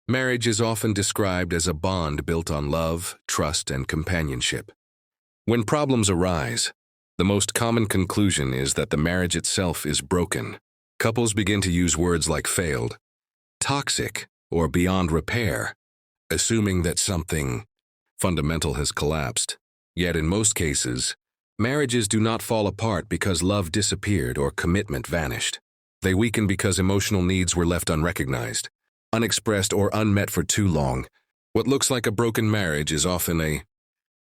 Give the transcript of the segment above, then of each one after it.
Marriage is often described as a bond built on love, trust, and companionship. When problems arise, the most common conclusion is that the marriage itself is broken. Couples begin to use words like failed, toxic, or beyond repair, assuming that something fundamental has collapsed. Yet in most cases, marriages do not fall apart because love disappeared or commitment vanished. They weaken because emotional needs were left unrecognized, unexpressed, or unmet for too long. What looks like a broken marriage is often a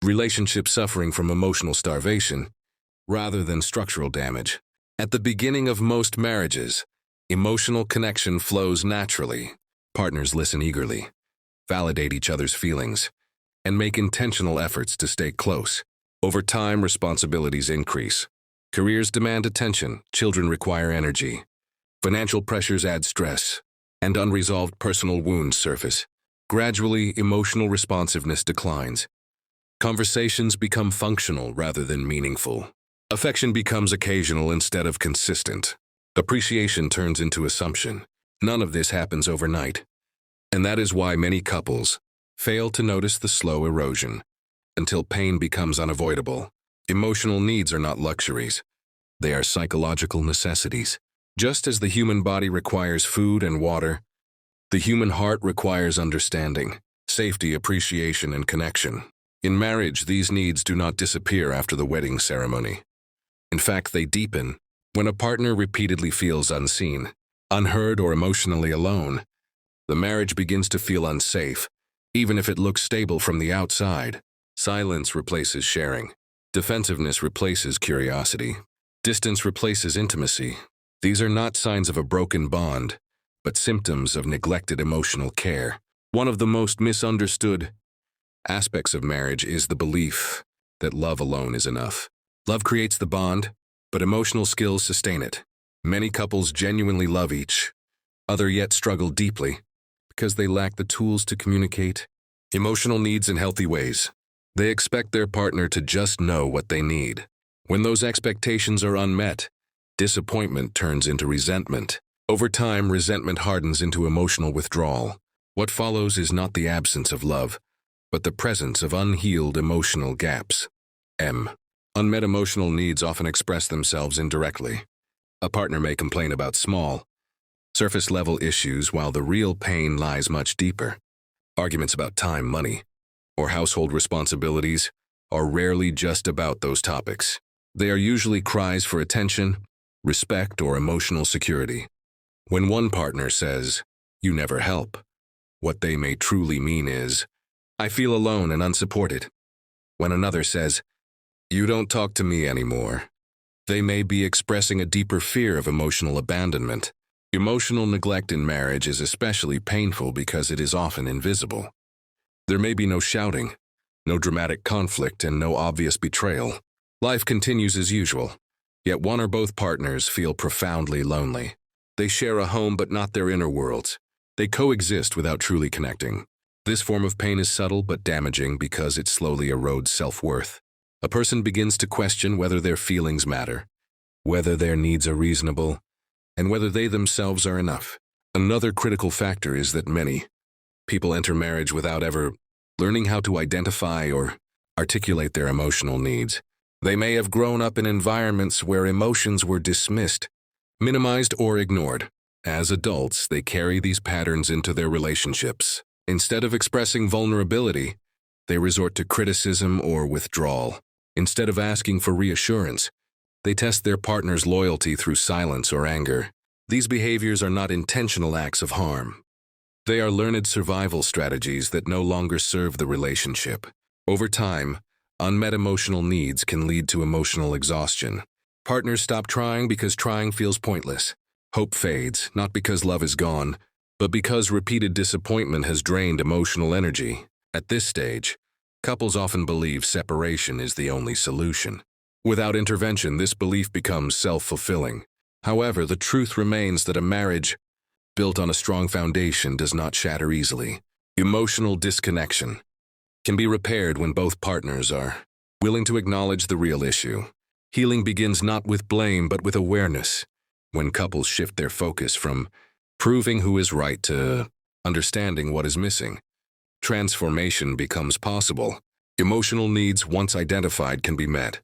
relationship suffering from emotional starvation rather than structural damage. At the beginning of most marriages, emotional connection flows naturally. Partners listen eagerly, validate each other's feelings, and make intentional efforts to stay close. Over time, responsibilities increase. Careers demand attention, children require energy. Financial pressures add stress, and unresolved personal wounds surface. Gradually, emotional responsiveness declines. Conversations become functional rather than meaningful. Affection becomes occasional instead of consistent. Appreciation turns into assumption. None of this happens overnight. And that is why many couples fail to notice the slow erosion until pain becomes unavoidable. Emotional needs are not luxuries. They are psychological necessities. Just as the human body requires food and water, the human heart requires understanding, safety, appreciation, and connection. In marriage, these needs do not disappear after the wedding ceremony. In fact, they deepen. When a partner repeatedly feels unseen, unheard, or emotionally alone, the marriage begins to feel unsafe, even if it looks stable from the outside. Silence replaces sharing. Defensiveness replaces curiosity. Distance replaces intimacy. These are not signs of a broken bond, but symptoms of neglected emotional care. One of the most misunderstood aspects of marriage is the belief that love alone is enough. Love creates the bond, but emotional skills sustain it. Many couples genuinely love each other yet struggle deeply because they lack the tools to communicate emotional needs in healthy ways. They expect their partner to just know what they need. When those expectations are unmet, disappointment turns into resentment. Over time, resentment hardens into emotional withdrawal. What follows is not the absence of love, but the presence of unhealed emotional gaps. Unmet emotional needs often express themselves indirectly. A partner may complain about small, surface-level issues while the real pain lies much deeper. Arguments about time, money, or household responsibilities are rarely just about those topics. They are usually cries for attention, respect, or emotional security. When one partner says, "You never help," what they may truly mean is, "I feel alone and unsupported." When another says, "You don't talk to me anymore," they may be expressing a deeper fear of emotional abandonment. Emotional neglect in marriage is especially painful because it is often invisible. There may be no shouting, no dramatic conflict, and no obvious betrayal. Life continues as usual, yet one or both partners feel profoundly lonely. They share a home but not their inner worlds. They coexist without truly connecting. This form of pain is subtle but damaging because it slowly erodes self-worth. A person begins to question whether their feelings matter, whether their needs are reasonable, and whether they themselves are enough. Another critical factor is that many people enter marriage without ever learning how to identify or articulate their emotional needs. They may have grown up in environments where emotions were dismissed, minimized, or ignored. As adults, they carry these patterns into their relationships. Instead of expressing vulnerability, they resort to criticism or withdrawal. Instead of asking for reassurance, they test their partner's loyalty through silence or anger. These behaviors are not intentional acts of harm. They are learned survival strategies that no longer serve the relationship. Over time, unmet emotional needs can lead to emotional exhaustion. Partners stop trying because trying feels pointless. Hope fades, not because love is gone, but because repeated disappointment has drained emotional energy. At this stage, couples often believe separation is the only solution. Without intervention, this belief becomes self-fulfilling. However, the truth remains that a marriage built on a strong foundation does not shatter easily. Emotional disconnection can be repaired when both partners are willing to acknowledge the real issue. Healing begins not with blame but with awareness. When couples shift their focus from proving who is right to understanding what is missing. Transformation becomes possible. Emotional needs once identified can be met.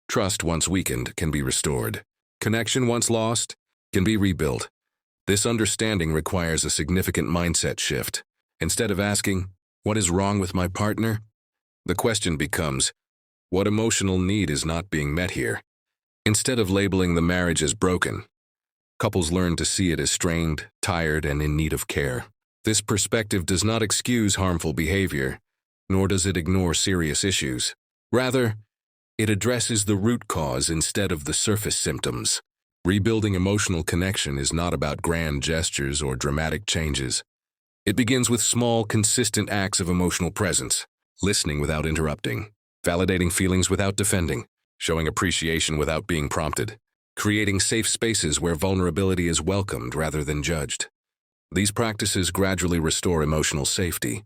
Trust once weakened can be restored. Connection once lost can be rebuilt. This understanding requires a significant mindset shift. Instead of asking, "What is wrong with my partner?" the question becomes, "What emotional need is not being met here?" Instead of labeling the marriage as broken, couples learn to see it as strained, tired, and in need of care. This perspective does not excuse harmful behavior, nor does it ignore serious issues. Rather, it addresses the root cause instead of the surface symptoms. Rebuilding emotional connection is not about grand gestures or dramatic changes. It begins with small, consistent acts of emotional presence, listening without interrupting, validating feelings without defending, showing appreciation without being prompted, creating safe spaces where vulnerability is welcomed rather than judged. These practices gradually restore emotional safety,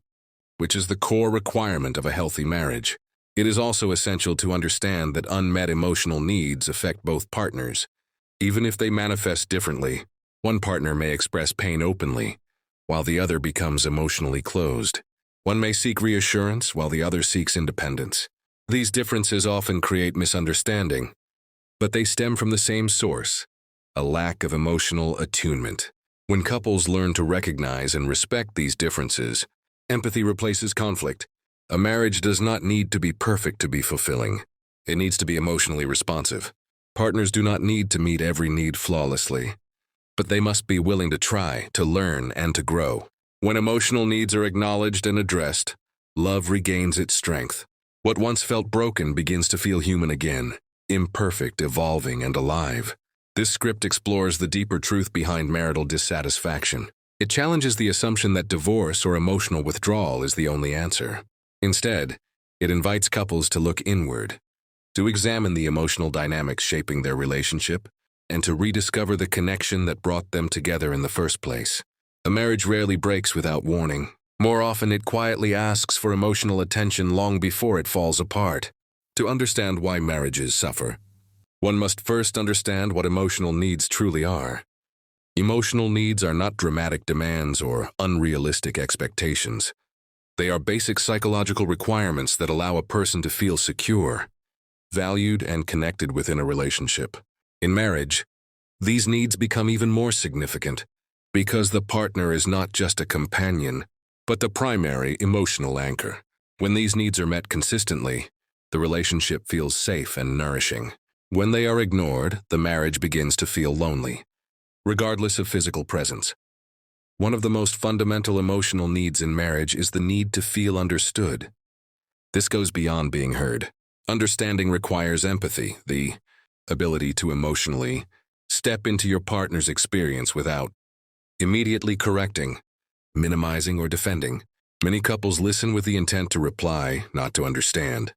which is the core requirement of a healthy marriage. It is also essential to understand that unmet emotional needs affect both partners. Even if they manifest differently, one partner may express pain openly, while the other becomes emotionally closed. One may seek reassurance, while the other seeks independence. These differences often create misunderstanding, but they stem from the same source: a lack of emotional attunement. When couples learn to recognize and respect these differences, empathy replaces conflict. A marriage does not need to be perfect to be fulfilling. It needs to be emotionally responsive. Partners do not need to meet every need flawlessly, but they must be willing to try, to learn, and to grow. When emotional needs are acknowledged and addressed, love regains its strength. What once felt broken begins to feel human again, imperfect, evolving, and alive. This script explores the deeper truth behind marital dissatisfaction. It challenges the assumption that divorce or emotional withdrawal is the only answer. Instead, it invites couples to look inward, to examine the emotional dynamics shaping their relationship, and to rediscover the connection that brought them together in the first place. A marriage rarely breaks without warning. More often, it quietly asks for emotional attention long before it falls apart. To understand why marriages suffer, one must first understand what emotional needs truly are. Emotional needs are not dramatic demands or unrealistic expectations. They are basic psychological requirements that allow a person to feel secure, valued, and connected within a relationship. In marriage, these needs become even more significant because the partner is not just a companion, but the primary emotional anchor. When these needs are met consistently, the relationship feels safe and nourishing. When they are ignored, the marriage begins to feel lonely, regardless of physical presence. One of the most fundamental emotional needs in marriage is the need to feel understood. This goes beyond being heard. Understanding requires empathy, the ability to emotionally step into your partner's experience without immediately correcting, minimizing, or defending. Many couples listen with the intent to reply, not to understand.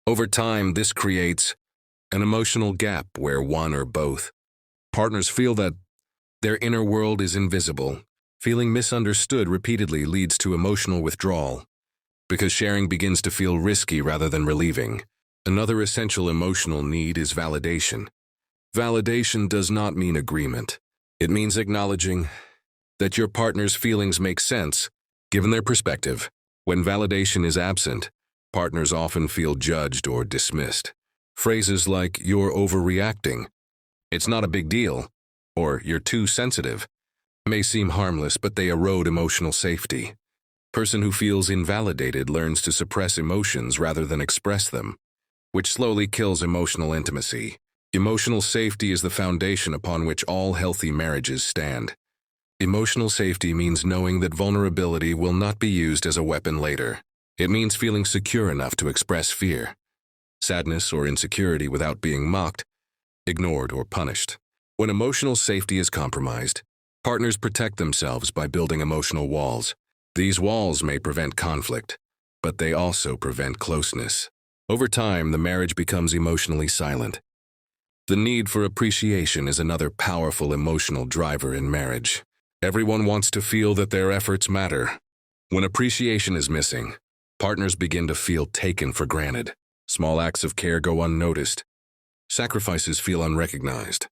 Over time, this creates an emotional gap where one or both partners feel that their inner world is invisible. Feeling misunderstood repeatedly leads to emotional withdrawal, because sharing begins to feel risky rather than relieving. Another essential emotional need is validation. Validation does not mean agreement. It means acknowledging that your partner's feelings make sense, given their perspective. When validation is absent, partners often feel judged or dismissed. Phrases like, "You're overreacting," "It's not a big deal," or "You're too sensitive," may seem harmless, but they erode emotional safety. A person who feels invalidated learns to suppress emotions rather than express them, which slowly kills emotional intimacy. Emotional safety is the foundation upon which all healthy marriages stand. Emotional safety means knowing that vulnerability will not be used as a weapon later. It means feeling secure enough to express fear, sadness, or insecurity without being mocked, ignored, or punished. When emotional safety is compromised, partners protect themselves by building emotional walls. These walls may prevent conflict, but they also prevent closeness. Over time, the marriage becomes emotionally silent. The need for appreciation is another powerful emotional driver in marriage. Everyone wants to feel that their efforts matter. When appreciation is missing, partners begin to feel taken for granted. Small acts of care go unnoticed. Sacrifices feel unrecognized,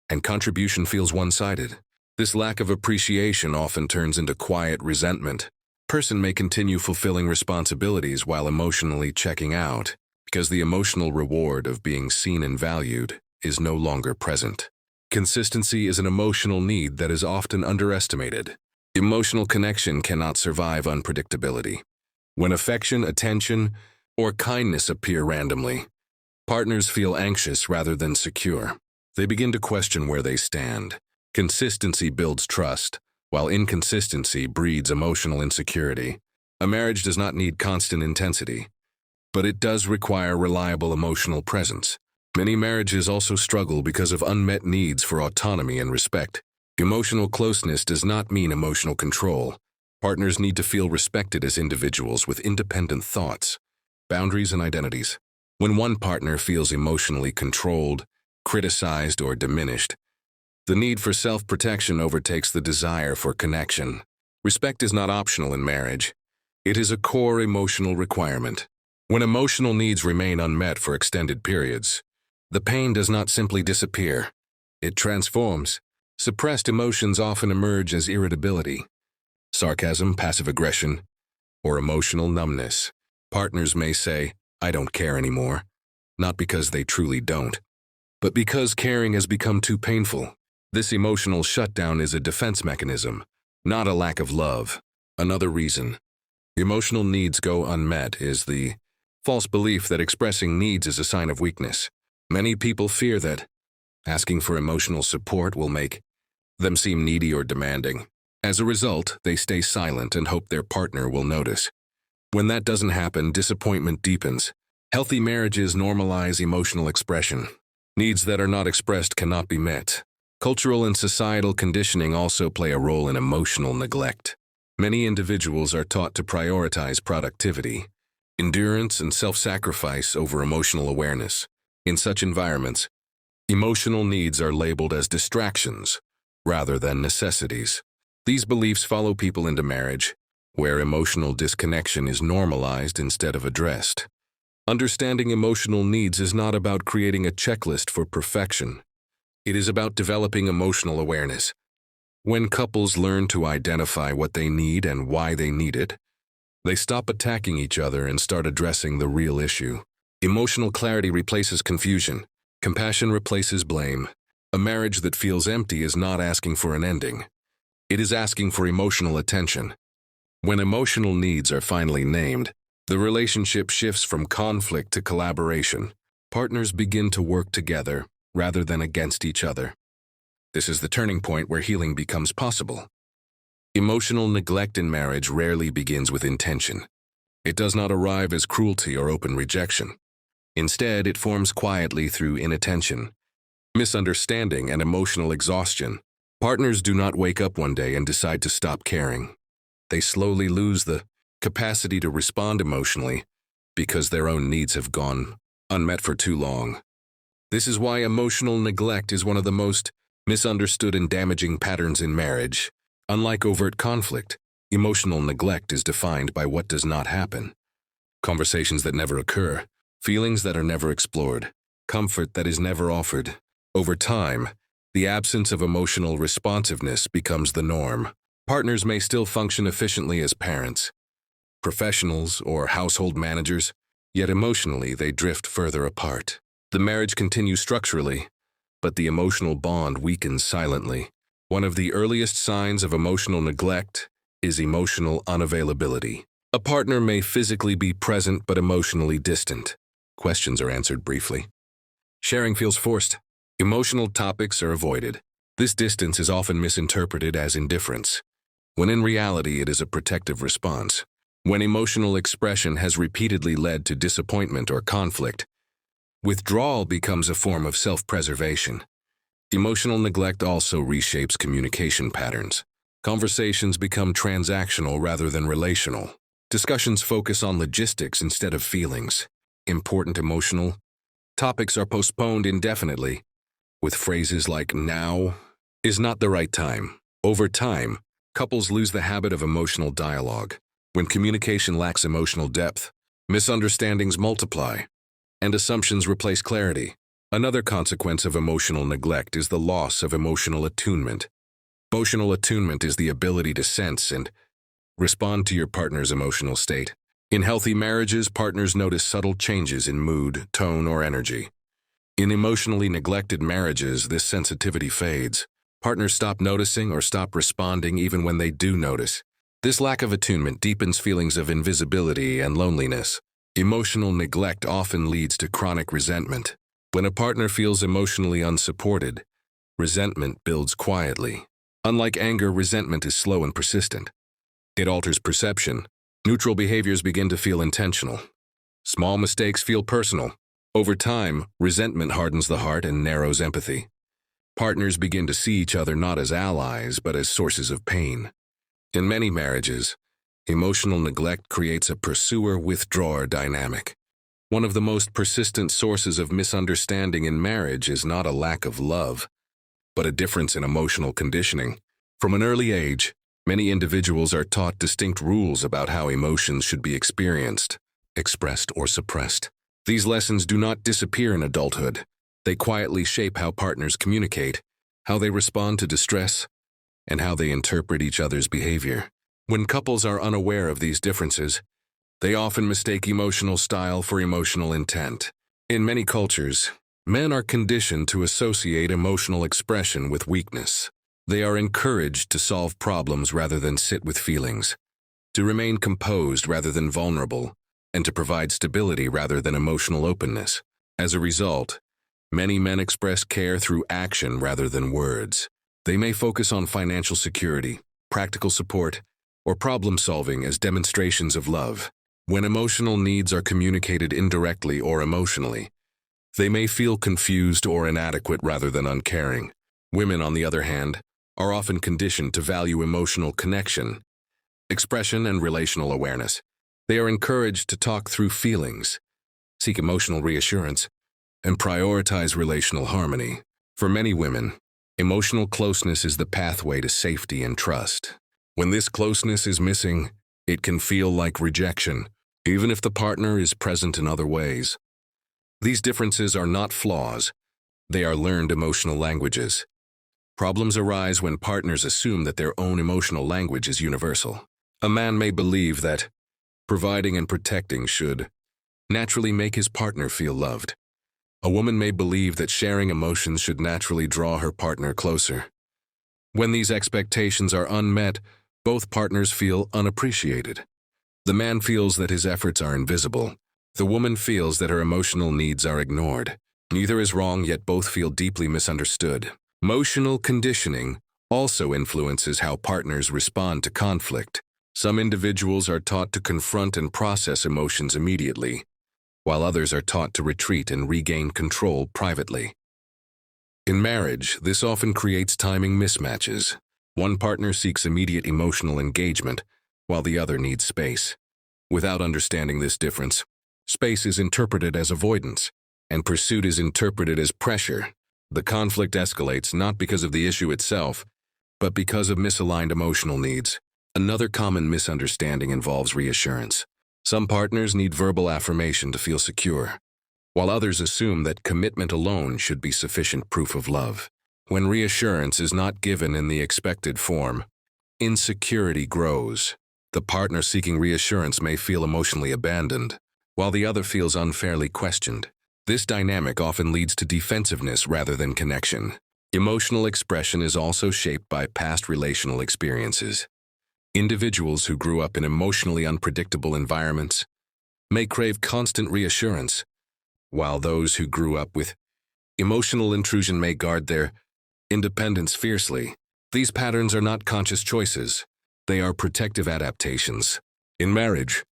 and contribution feels one-sided. This lack of appreciation often turns into quiet resentment. Person may continue fulfilling responsibilities while emotionally checking out, because the emotional reward of being seen and valued is no longer present. Consistency is an emotional need that is often underestimated. Emotional connection cannot survive unpredictability. When affection, attention, or kindness appear randomly, partners feel anxious rather than secure. They begin to question where they stand. Consistency builds trust, while inconsistency breeds emotional insecurity. A marriage does not need constant intensity, but it does require reliable emotional presence. Many marriages also struggle because of unmet needs for autonomy and respect. Emotional closeness does not mean emotional control. Partners need to feel respected as individuals with independent thoughts, boundaries, and identities. When one partner feels emotionally controlled, criticized, or diminished, the need for self-protection overtakes the desire for connection. Respect is not optional in marriage. It is a core emotional requirement. When emotional needs remain unmet for extended periods, the pain does not simply disappear. It transforms. Suppressed emotions often emerge as irritability, sarcasm, passive aggression, or emotional numbness. Partners may say, "I don't care anymore," not because they truly don't, but because caring has become too painful. This emotional shutdown is a defense mechanism, not a lack of love. Another reason emotional needs go unmet is the false belief that expressing needs is a sign of weakness. Many people fear that asking for emotional support will make them seem needy or demanding. As a result, they stay silent and hope their partner will notice. When that doesn't happen, disappointment deepens. Healthy marriages normalize emotional expression. Needs that are not expressed cannot be met. Cultural and societal conditioning also play a role in emotional neglect. Many individuals are taught to prioritize productivity, endurance, and self-sacrifice over emotional awareness. In such environments, emotional needs are labeled as distractions rather than necessities. These beliefs follow people into marriage, where emotional disconnection is normalized instead of addressed. Understanding emotional needs is not about creating a checklist for perfection. It is about developing emotional awareness. When couples learn to identify what they need and why they need it, they stop attacking each other and start addressing the real issue. Emotional clarity replaces confusion. Compassion replaces blame. A marriage that feels empty is not asking for an ending. It is asking for emotional attention. When emotional needs are finally named, the relationship shifts from conflict to collaboration. Partners begin to work together rather than against each other. This is the turning point where healing becomes possible. Emotional neglect in marriage rarely begins with intention. It does not arrive as cruelty or open rejection. Instead, it forms quietly through inattention, misunderstanding, and emotional exhaustion. Partners do not wake up one day and decide to stop caring. They slowly lose the capacity to respond emotionally because their own needs have gone unmet for too long. This is why emotional neglect is one of the most misunderstood and damaging patterns in marriage. Unlike overt conflict, emotional neglect is defined by what does not happen. Conversations that never occur, feelings that are never explored, comfort that is never offered. Over time, the absence of emotional responsiveness becomes the norm. Partners may still function efficiently as parents, professionals, or household managers, yet emotionally they drift further apart. The marriage continues structurally, but the emotional bond weakens silently. One of the earliest signs of emotional neglect is emotional unavailability. A partner may physically be present but emotionally distant. Questions are answered briefly. Sharing feels forced. Emotional topics are avoided. This distance is often misinterpreted as indifference, when in reality it is a protective response. When emotional expression has repeatedly led to disappointment or conflict, withdrawal becomes a form of self-preservation. Emotional neglect also reshapes communication patterns. Conversations become transactional rather than relational. Discussions focus on logistics instead of feelings. Important emotional topics are postponed indefinitely, with phrases like "now is not the right time." Over time, couples lose the habit of emotional dialogue. When communication lacks emotional depth, misunderstandings multiply, and assumptions replace clarity. Another consequence of emotional neglect is the loss of emotional attunement. Emotional attunement is the ability to sense and respond to your partner's emotional state. In healthy marriages, partners notice subtle changes in mood, tone, or energy. In emotionally neglected marriages, this sensitivity fades. Partners stop noticing or stop responding even when they do notice. This lack of attunement deepens feelings of invisibility and loneliness. Emotional neglect often leads to chronic resentment. When a partner feels emotionally unsupported, resentment builds quietly. Unlike anger, resentment is slow and persistent. It alters perception. Neutral behaviors begin to feel intentional. Small mistakes feel personal. Over time, resentment hardens the heart and narrows empathy. Partners begin to see each other not as allies, but as sources of pain. In many marriages, emotional neglect creates a pursuer-withdrawer dynamic. One of the most persistent sources of misunderstanding in marriage is not a lack of love, but a difference in emotional conditioning. From an early age, many individuals are taught distinct rules about how emotions should be experienced, expressed, or suppressed. These lessons do not disappear in adulthood. They quietly shape how partners communicate, how they respond to distress, and how they interpret each other's behavior. When couples are unaware of these differences, they often mistake emotional style for emotional intent. In many cultures, men are conditioned to associate emotional expression with weakness. They are encouraged to solve problems rather than sit with feelings, to remain composed rather than vulnerable, and to provide stability rather than emotional openness. As a result, many men express care through action rather than words. They may focus on financial security, practical support, or problem-solving as demonstrations of love. When emotional needs are communicated indirectly or emotionally, they may feel confused or inadequate rather than uncaring. Women, on the other hand, are often conditioned to value emotional connection, expression, and relational awareness. They are encouraged to talk through feelings, seek emotional reassurance, and prioritize relational harmony. For many women, emotional closeness is the pathway to safety and trust. When this closeness is missing, it can feel like rejection, even if the partner is present in other ways. These differences are not flaws, they are learned emotional languages. Problems arise when partners assume that their own emotional language is universal. A man may believe that providing and protecting should naturally make his partner feel loved. A woman may believe that sharing emotions should naturally draw her partner closer. When these expectations are unmet, both partners feel unappreciated. The man feels that his efforts are invisible. The woman feels that her emotional needs are ignored. Neither is wrong, yet both feel deeply misunderstood. Emotional conditioning also influences how partners respond to conflict. Some individuals are taught to confront and process emotions immediately, while others are taught to retreat and regain control privately. In marriage, this often creates timing mismatches. One partner seeks immediate emotional engagement, while the other needs space. Without understanding this difference, space is interpreted as avoidance, and pursuit is interpreted as pressure. The conflict escalates not because of the issue itself, but because of misaligned emotional needs. Another common misunderstanding involves reassurance. Some partners need verbal affirmation to feel secure, while others assume that commitment alone should be sufficient proof of love. When reassurance is not given in the expected form, insecurity grows. The partner seeking reassurance may feel emotionally abandoned, while the other feels unfairly questioned. This dynamic often leads to defensiveness rather than connection. Emotional expression is also shaped by past relational experiences. Individuals who grew up in emotionally unpredictable environments may crave constant reassurance, while those who grew up with emotional intrusion may guard their independence fiercely. These patterns are not conscious choices. They are protective adaptations. In marriage,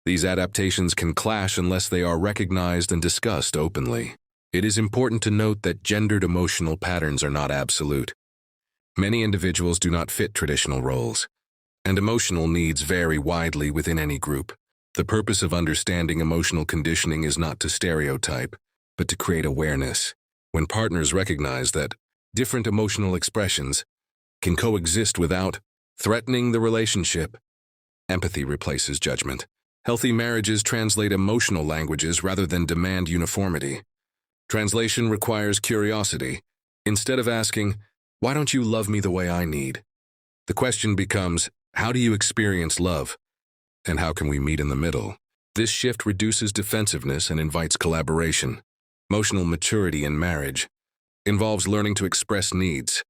these adaptations can clash unless they are recognized and discussed openly. It is important to note that gendered emotional patterns are not absolute. Many individuals do not fit traditional roles, and emotional needs vary widely within any group. The purpose of understanding emotional conditioning is not to stereotype, but to create awareness. When partners recognize that different emotional expressions can coexist without threatening the relationship, empathy replaces judgment. Healthy marriages translate emotional languages rather than demand uniformity. Translation requires curiosity. Instead of asking, Why don't you love me the way I need? The question becomes, how do you experience love? And how can we meet in the middle? This shift reduces defensiveness and invites collaboration. Emotional maturity in marriage involves learning to express needs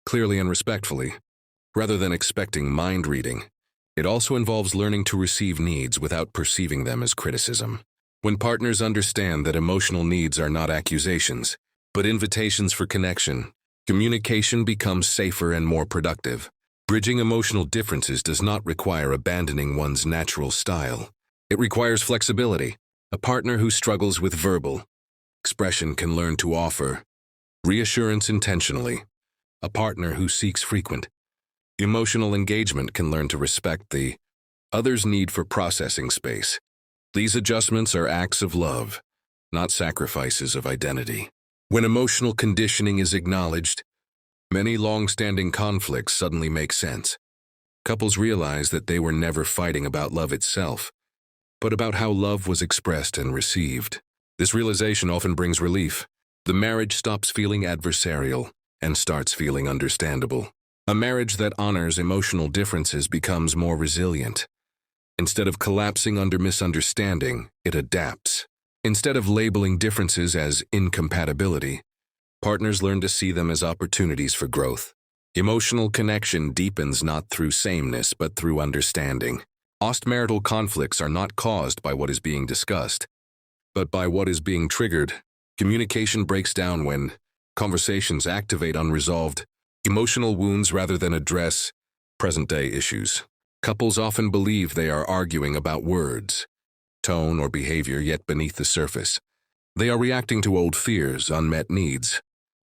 clearly and respectfully, rather than expecting mind reading. It also involves learning to receive needs without perceiving them as criticism. When partners understand that emotional needs are not accusations, but invitations for connection, communication becomes safer and more productive. Bridging emotional differences does not require abandoning one's natural style. It requires flexibility. A partner who struggles with verbal expression can learn to offer reassurance intentionally. A partner who seeks frequent emotional engagement can learn to respect the other's need for processing space. These adjustments are acts of love, not sacrifices of identity. When emotional conditioning is acknowledged, many long-standing conflicts suddenly make sense. Couples realize that they were never fighting about love itself, but about how love was expressed and received. This realization often brings relief. The marriage stops feeling adversarial and starts feeling understandable. A marriage that honors emotional differences becomes more resilient. Instead of collapsing under misunderstanding, it adapts. Instead of labeling differences as incompatibility, partners learn to see them as opportunities for growth. Emotional connection deepens not through sameness but through understanding. Marital conflicts are not caused by what is being discussed, but by what is being triggered. Communication breaks down when conversations activate unresolved emotional wounds rather than address present-day issues. Couples often believe they are arguing about words, tone, or behavior, yet beneath the surface, they are reacting to old fears, unmet needs,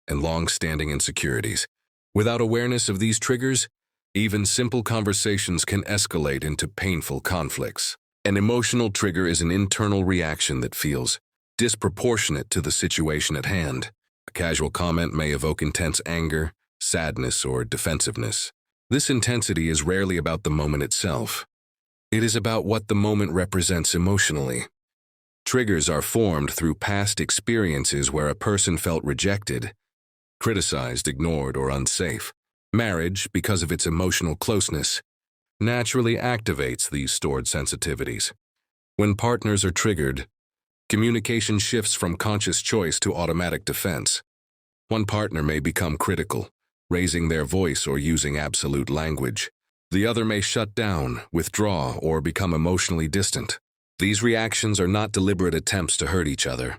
and long-standing insecurities. Without awareness of these triggers, even simple conversations can escalate into painful conflicts. An emotional trigger is an internal reaction that feels disproportionate to the situation at hand. A casual comment may evoke intense anger, sadness, or defensiveness. This intensity is rarely about the moment itself. It is about what the moment represents emotionally. Triggers are formed through past experiences where a person felt rejected, criticized, ignored, or unsafe. Marriage, because of its emotional closeness, naturally activates these stored sensitivities. When partners are triggered, communication shifts from conscious choice to automatic defense. One partner may become critical, raising their voice or using absolute language. The other may shut down, withdraw, or become emotionally distant. These reactions are not deliberate attempts to hurt each other.